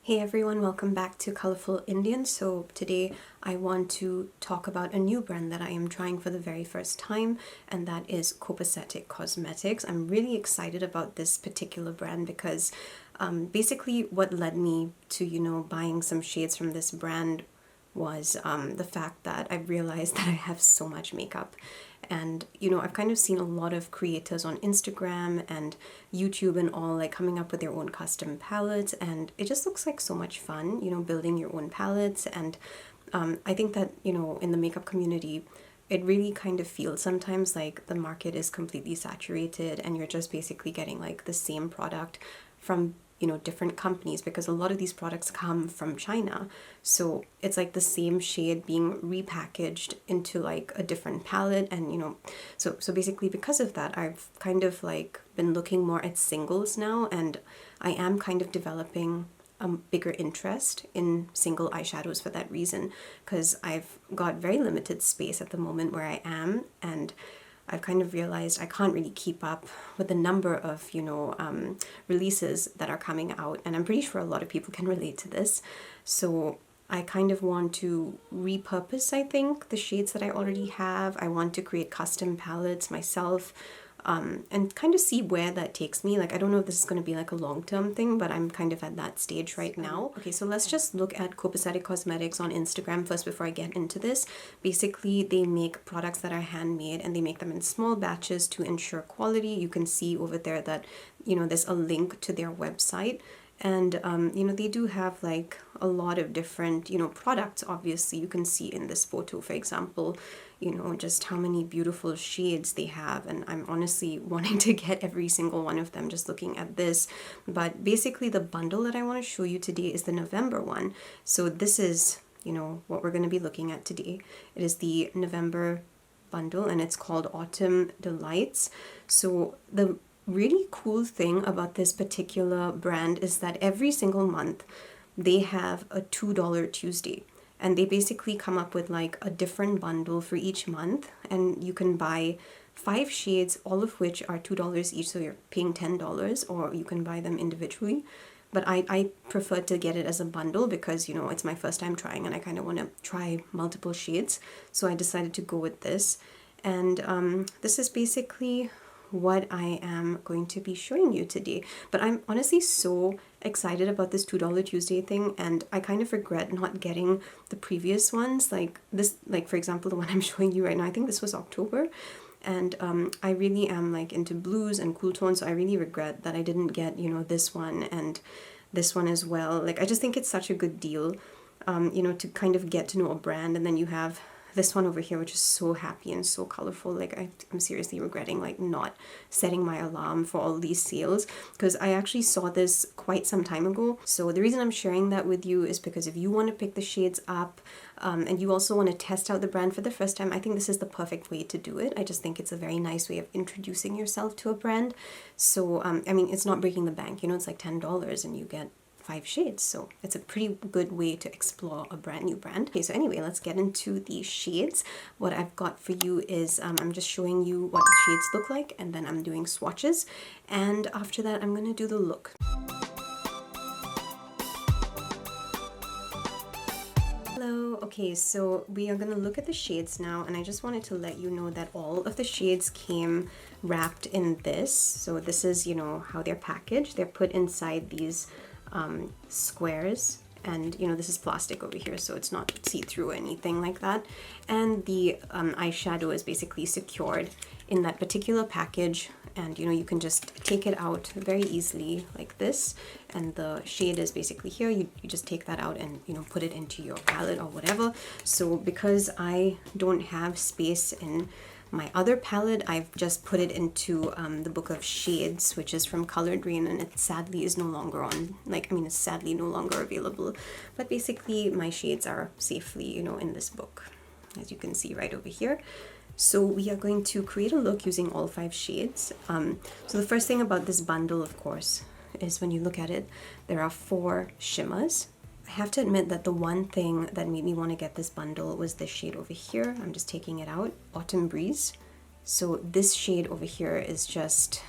Hey everyone, welcome back to Colorful Indian. So today I want to talk about a new brand that I am trying for the very first time, and that is Copacetics Cosmetics. I'm really excited about this particular brand because basically what led me to, buying some shades from this brand was the fact that I realized that I have so much makeup. And I've kind of seen a lot of creators on Instagram and YouTube and all like coming up with their own custom palettes, and it just looks like so much fun, building your own palettes. And I think that, in the makeup community, it really kind of feels sometimes like the market is completely saturated and you're just basically getting like the same product from different companies, because a lot of these products come from China. So it's like the same shade being repackaged into like a different palette. And so basically because of that, I've kind of like been looking more at singles now, and I am kind of developing a bigger interest in single eyeshadows for that reason, because I've got very limited space at the moment where I am, and I've kind of realized I can't really keep up with the number of, releases that are coming out. And I'm pretty sure a lot of people can relate to this. So I kind of want to repurpose, I think, the shades that I already have. I want to create custom palettes myself. And kind of see where that takes me. Like, I don't know if this is going to be like a long-term thing, but I'm kind of at that stage right now. Okay, so let's just look at Copacetic Cosmetics on Instagram first before I get into this. Basically, they make products that are handmade and they make them in small batches to ensure quality. You can see over there that, there's a link to their website. And, they do have like a lot of different, products. Obviously, you can see in this photo, for example, just how many beautiful shades they have. And I'm honestly wanting to get every single one of them just looking at this. But basically the bundle that I want to show you today is the November one. So this is, what we're going to be looking at today. It is the November bundle and it's called Autumn Delights. So the really cool thing about this particular brand is that every single month they have a $2 Tuesday, and they basically come up with like a different bundle for each month, and you can buy 5 shades, all of which are $2 each, so you're paying $10, or you can buy them individually. But I prefer to get it as a bundle because it's my first time trying and I kind of want to try multiple shades, so I decided to go with this. And this is basically what I am going to be showing you today. But I'm honestly so excited about this $2 Tuesday thing, and I kind of regret not getting the previous ones, like this, like for example the one I'm showing you right now. I think this was October, and I really am like into blues and cool tones, so I really regret that I didn't get this one and this one as well. Like, I just think it's such a good deal, to kind of get to know a brand. And then you have this one over here, which is so happy and so colorful. Like, I'm seriously regretting like not setting my alarm for all these sales, because I actually saw this quite some time ago. So the reason I'm sharing that with you is because if you want to pick the shades up, and you also want to test out the brand for the first time, I think this is the perfect way to do it. I just think it's a very nice way of introducing yourself to a brand. So I mean, it's not breaking the bank, it's like $10 and you get 5 shades, so it's a pretty good way to explore a brand new brand. Okay, so anyway, let's get into the shades. What I've got for you is I'm just showing you what the shades look like, and then I'm doing swatches, and after that I'm going to do the look. Hello, okay, so we are going to look at the shades now, and I just wanted to let you know that all of the shades came wrapped in this. So this is, how they're packaged. They're put inside these squares, and this is plastic over here, so it's not see-through or anything like that. And the eyeshadow is basically secured in that particular package, and you can just take it out very easily like this, and the shade is basically here. You just take that out and put it into your palette or whatever. So because I don't have space in my other palette, I've just put it into the book of shades, which is from Color Green, and it sadly is no longer on, it's sadly no longer available. But basically my shades are safely, in this book, as you can see right over here. So we are going to create a look using all 5 shades. So the first thing about this bundle, of course, is when you look at it, there are 4 shimmers. I have to admit that the one thing that made me want to get this bundle was this shade over here. I'm just taking it out, Autumn Breeze. So this shade over here is just,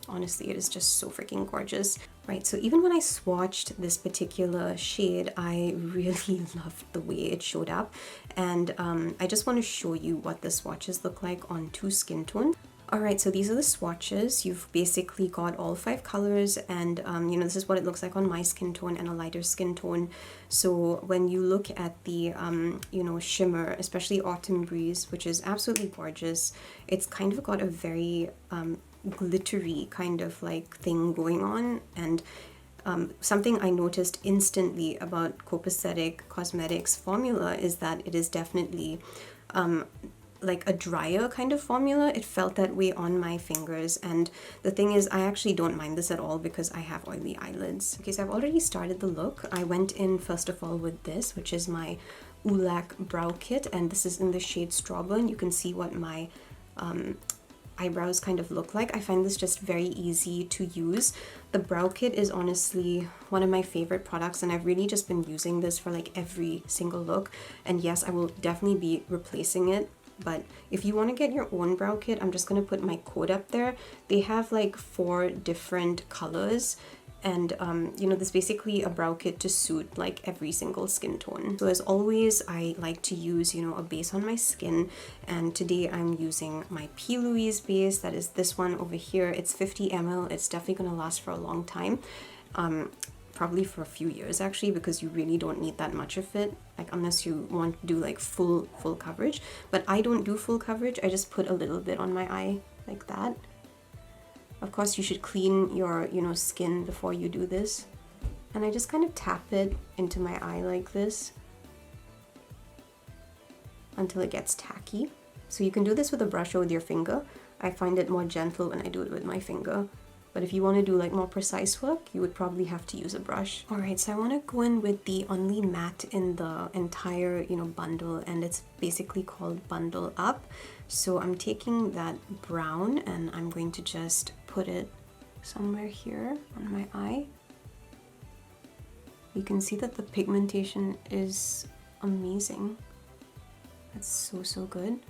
honestly, it is just so freaking gorgeous. Right, so even when I swatched this particular shade, I really loved the way it showed up. And I just want to show you what the swatches look like on 2 skin tones. Alright, so these are the swatches. You've basically got all 5 colors, and you know, this is what it looks like on my skin tone and a lighter skin tone. So when you look at the you know, shimmer, especially Autumn Breeze, which is absolutely gorgeous, it's kind of got a very glittery kind of like thing going on. And something I noticed instantly about Copacetic Cosmetics formula is that it is definitely like a drier kind of formula. It felt that way on my fingers, and the thing is, I actually don't mind this at all because I have oily eyelids. Okay, so I've already started the look. I went in first of all with this, which is my Oulac brow kit, and this is in the shade Strawburn. You can see what my eyebrows kind of look like. I find this just very easy to use. The brow kit is honestly one of my favorite products, and I've really just been using this for like every single look. And yes, I will definitely be replacing it. But if you want to get your own brow kit, I'm just going to put my code up there. They have like 4 different colors, and you know, there's basically a brow kit to suit like every single skin tone. So as always, I like to use, you know, a base on my skin, and today I'm using my P. Louise base. That is this one over here. It's 50 ml. It's definitely going to last for a long time. Probably for a few years actually, because you really don't need that much of it, like unless you want to do like full coverage. But I don't do full coverage. I just put a little bit on my eye like that. Of course, you should clean your, you know, skin before you do this. And I just kind of tap it into my eye like this until it gets tacky. So you can do this with a brush or with your finger. I find it more gentle when I do it with my finger. But if you want to do like more precise work, you would probably have to use a brush. Alright, so I want to go in with the only matte in the entire, you know, bundle, and it's basically called Bundle Up. So I'm taking that brown and I'm going to just put it somewhere here on my eye. You can see that the pigmentation is amazing. That's so good.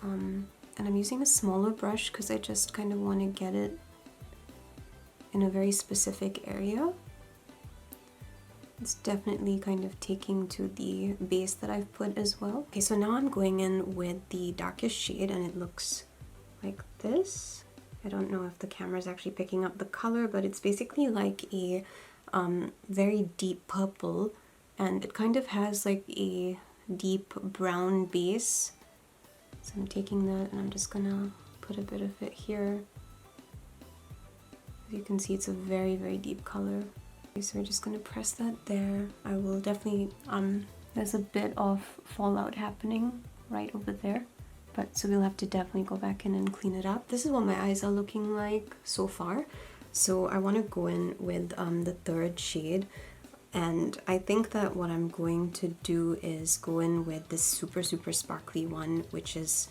And I'm using a smaller brush because I just kind of want to get it in a very specific area. It's definitely kind of taking to the base that I've put as well. Okay, so now I'm going in with the darkest shade, and it looks like this. I don't know if the camera is actually picking up the color, but it's basically like a very deep purple, and it kind of has like a deep brown base. So I'm taking that and I'm just gonna put a bit of it here. As you can see, it's a very deep color. Okay, so we're just gonna press that there. I will definitely, there's a bit of fallout happening right over there, but so we'll have to definitely go back in and clean it up. This is what my eyes are looking like so far. So I want to go in with the 3rd shade, and I think that what I'm going to do is go in with this super sparkly one, which is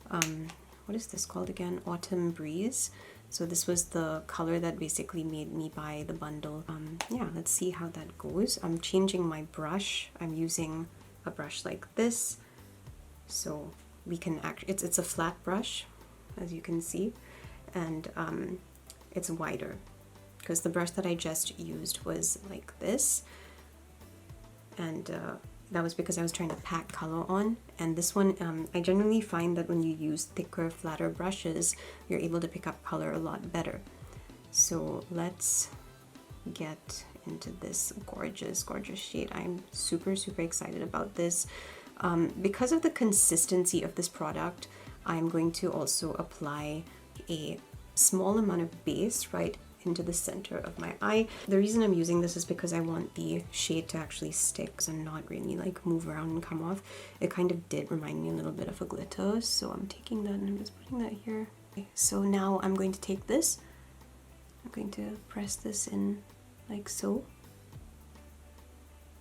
what is this called again? Autumn Breeze. So this was the color that basically made me buy the bundle. Yeah, let's see how that goes. I'm changing my brush. I'm using a brush like this, so we can it's a flat brush, as you can see, and it's wider because the brush that I just used was like this, and that was because I was trying to pack color on. And this one, I generally find that when you use thicker, flatter brushes, you're able to pick up color a lot better. So let's get into this gorgeous shade. I'm super excited about this. Because of the consistency of this product, I'm going to also apply a small amount of base right into the center of my eye. The reason I'm using this is because I want the shade to actually stick and not really like move around and come off. It kind of did remind me a little bit of a glitter, so I'm taking that and I'm just putting that here. Okay, so now I'm going to take this, I'm going to press this in like so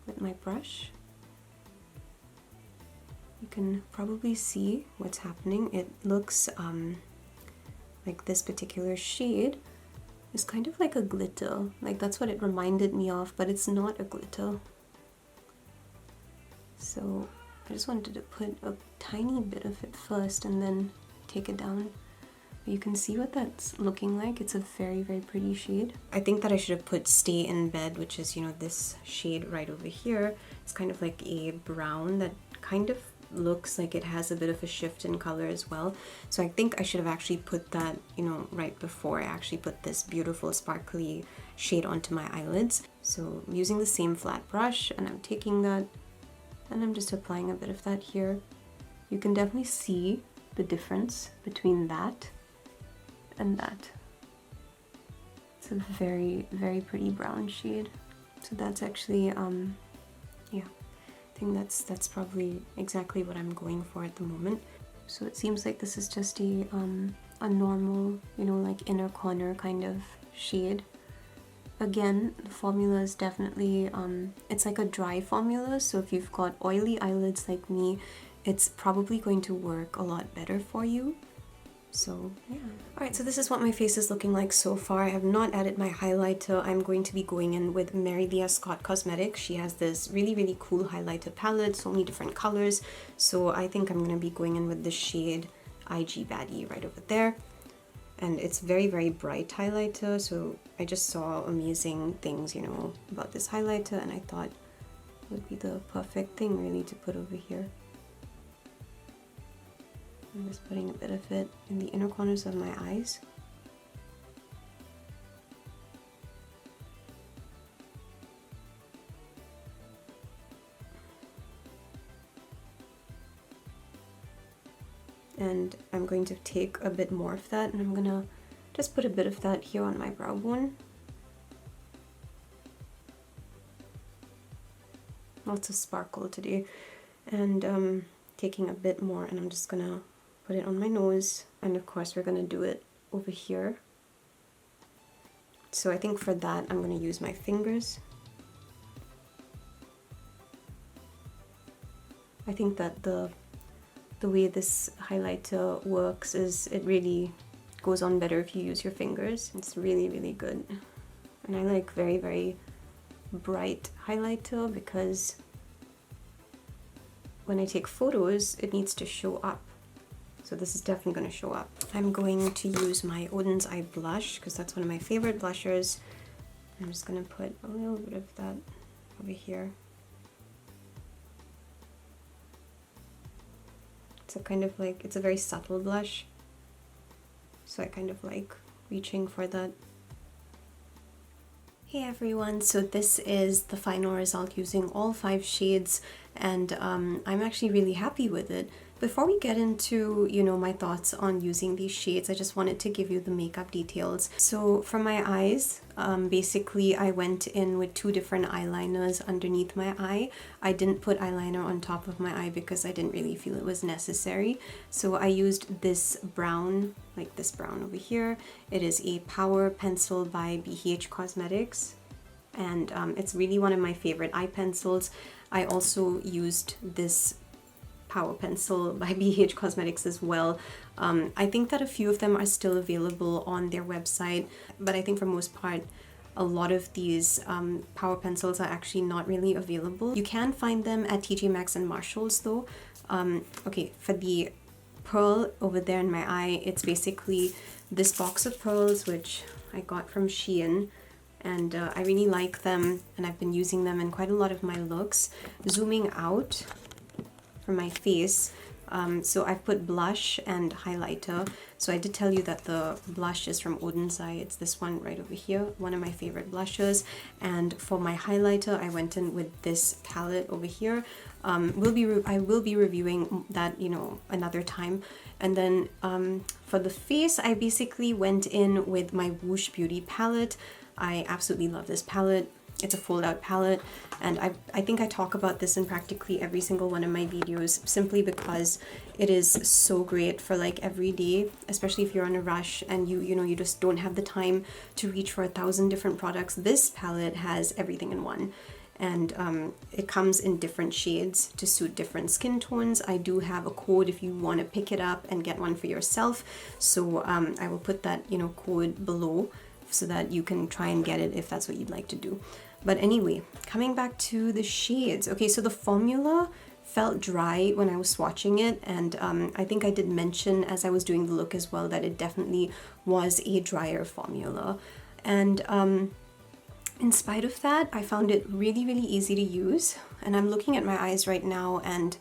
with my brush. You can probably see what's happening. It looks like this particular shade is kind of like a glitter. Like that's what it reminded me of, but it's not a glitter. So I just wanted to put a tiny bit of it first and then take it down. You can see what that's looking like. It's a very, very pretty shade. I think that I should have put Stay in Bed, which is, you know, this shade right over here. It's kind of like a brown that kind of looks like it has a bit of a shift in color as well. So I think I should have actually put that, you know, right before I actually put this beautiful sparkly shade onto my eyelids. So I'm using the same flat brush and I'm taking that and I'm just applying a bit of that here. You can definitely see the difference between that and that. It's a very, very pretty brown shade. So that's actually, yeah, I think that's probably exactly what I'm going for at the moment. So it seems like this is just a normal, you know, like inner corner kind of shade. Again, the formula is definitely, it's like a dry formula, so if you've got oily eyelids like me, it's probably going to work a lot better for you. So yeah. Alright, so this is what my face is looking like so far. I have not added my highlighter. I'm going to be going in with Marylia Cosmetics. She has this really, really cool highlighter palette, so many different colors. So I think I'm going to be going in with the shade IG Baddie right over there. And it's very, very bright highlighter, so I just saw amazing things, you know, about this highlighter, and I thought it would be the perfect thing really to put over here. I'm just putting a bit of it in the inner corners of my eyes. And I'm going to take a bit more of that and I'm gonna just put a bit of that here on my brow bone. Lots of sparkle today. And taking a bit more and I'm just gonna put it on my nose, and of course we're gonna do it over here. So I think for that I'm gonna use my fingers. I think that the way this highlighter works is it really goes on better if you use your fingers. It's really, really good. And I like very, very bright highlighter because when I take photos, it needs to show up. So this is definitely going to show up. I'm going to use my Oden's Eye Blush because that's one of my favorite blushers. I'm just going to put a little bit of that over here. It's a kind of like, it's a very subtle blush. So I kind of like reaching for that. Hey everyone, so this is the final result using all 5 shades, and I'm actually really happy with it. Before we get into, you know, my thoughts on using these shades, I just wanted to give you the makeup details. So for my eyes, basically I went in with 2 different eyeliners underneath my eye. I didn't put eyeliner on top of my eye because I didn't really feel it was necessary. So I used this brown, like this brown over here. It is a Power Pencil by BH Cosmetics. And it's really one of my favorite eye pencils. I also used this Power Pencil by BH Cosmetics as well. I think that a few of them are still available on their website, but I think for most part, a lot of these Power Pencils are actually not really available. You can find them at TJ Maxx and Marshalls though. Okay, for the pearl over there in my eye, it's basically this box of pearls, which I got from Shein. And I really like them, and I've been using them in quite a lot of my looks. Zooming out for my face, so I've put blush and highlighter. So I did tell you that the blush is from Oden's Eye. It's this one right over here, one of my favorite blushes. And for my highlighter, I went in with this palette over here. I will be reviewing that, you know, another time. And then for the face, I basically went in with my Woosh Beauty palette. I absolutely love this palette. It's a fold-out palette, and I think I talk about this in practically every single one of my videos simply because it is so great for like every day, especially if you're on a rush and you know you just don't have the time to reach for 1,000 different products. This palette has everything in one, and it comes in different shades to suit different skin tones. I do have a code if you want to pick it up and get one for yourself, so I will put that, you know, code below so that you can try and get it if that's what you'd like to do. But anyway, coming back to the shades. Okay, so the formula felt dry when I was swatching it, and I think I did mention as I was doing the look as well that it definitely was a drier formula. And in spite of that, I found it really, really easy to use. And I'm looking at my eyes right now, and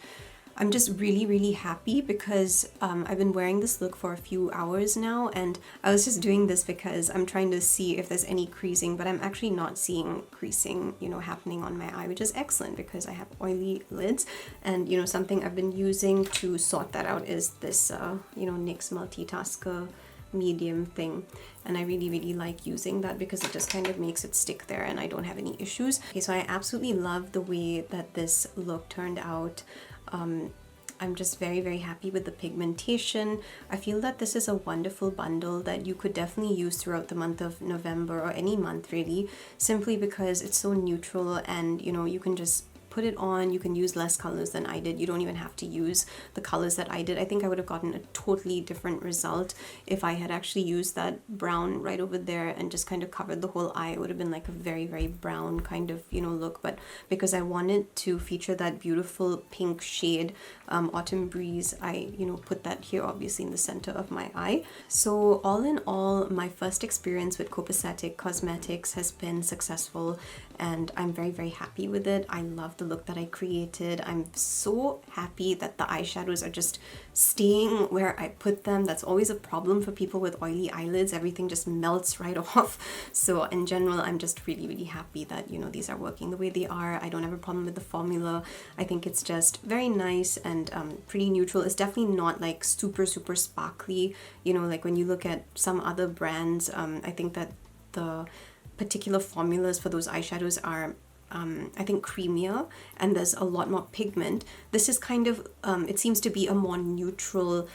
I'm just really, really happy because I've been wearing this look for a few hours now, and I was just doing this because I'm trying to see if there's any creasing, but I'm actually not seeing creasing, you know, happening on my eye, which is excellent because I have oily lids. And, you know, something I've been using to sort that out is this, you know, NYX Multitasker medium thing, and I really, really like using that because it just kind of makes it stick there and I don't have any issues. Okay, so I absolutely love the way that this look turned out. I'm just very, very happy with the pigmentation. I feel that this is a wonderful bundle that you could definitely use throughout the month of November, or any month really, simply because it's so neutral, and you know, you can just put it on. You can use less colors than I did. You don't even have to use the colors that I did. I think I would have gotten a totally different result if I had actually used that brown right over there and just kind of covered the whole eye. It would have been like a very, very brown kind of, you know, look. But because I wanted to feature that beautiful pink shade, Autumn Breeze, I, you know, put that here obviously in the center of my eye. So all in all, my first experience with Copacetic Cosmetics has been successful, and I'm very, very happy with it. I love the look that I created. I'm so happy that the eyeshadows are just staying where I put them. That's always a problem for people with oily eyelids. Everything just melts right off. So in general, I'm just really, really happy that, you know, these are working the way they are. I don't have a problem with the formula. I think it's just very nice and pretty neutral. It's definitely not like super, super sparkly. You know, like when you look at some other brands, I think that the particular formulas for those eyeshadows are I think creamier, and there's a lot more pigment. This is kind of it seems to be a more neutral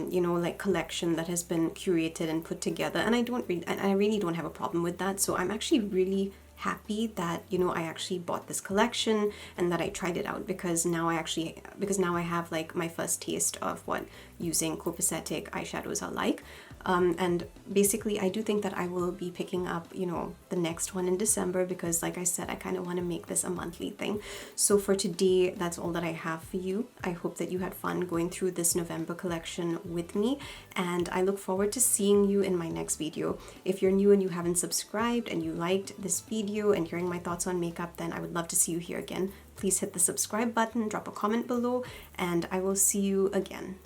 you know, like collection that has been curated and put together, and I really don't have a problem with that. So I'm actually really happy that, you know, I actually bought this collection and that I tried it out, because now I have like my first taste of what using Copacetic eyeshadows are like. And basically I do think that I will be picking up, you know, the next one in December, because like I said, I kind of want to make this a monthly thing. So for today, that's all that I have for you. I hope that you had fun going through this November collection with me, and I look forward to seeing you in my next video. If you're new and you haven't subscribed and you liked this video and hearing my thoughts on makeup, then I would love to see you here again. Please hit the subscribe button, drop a comment below, and I will see you again.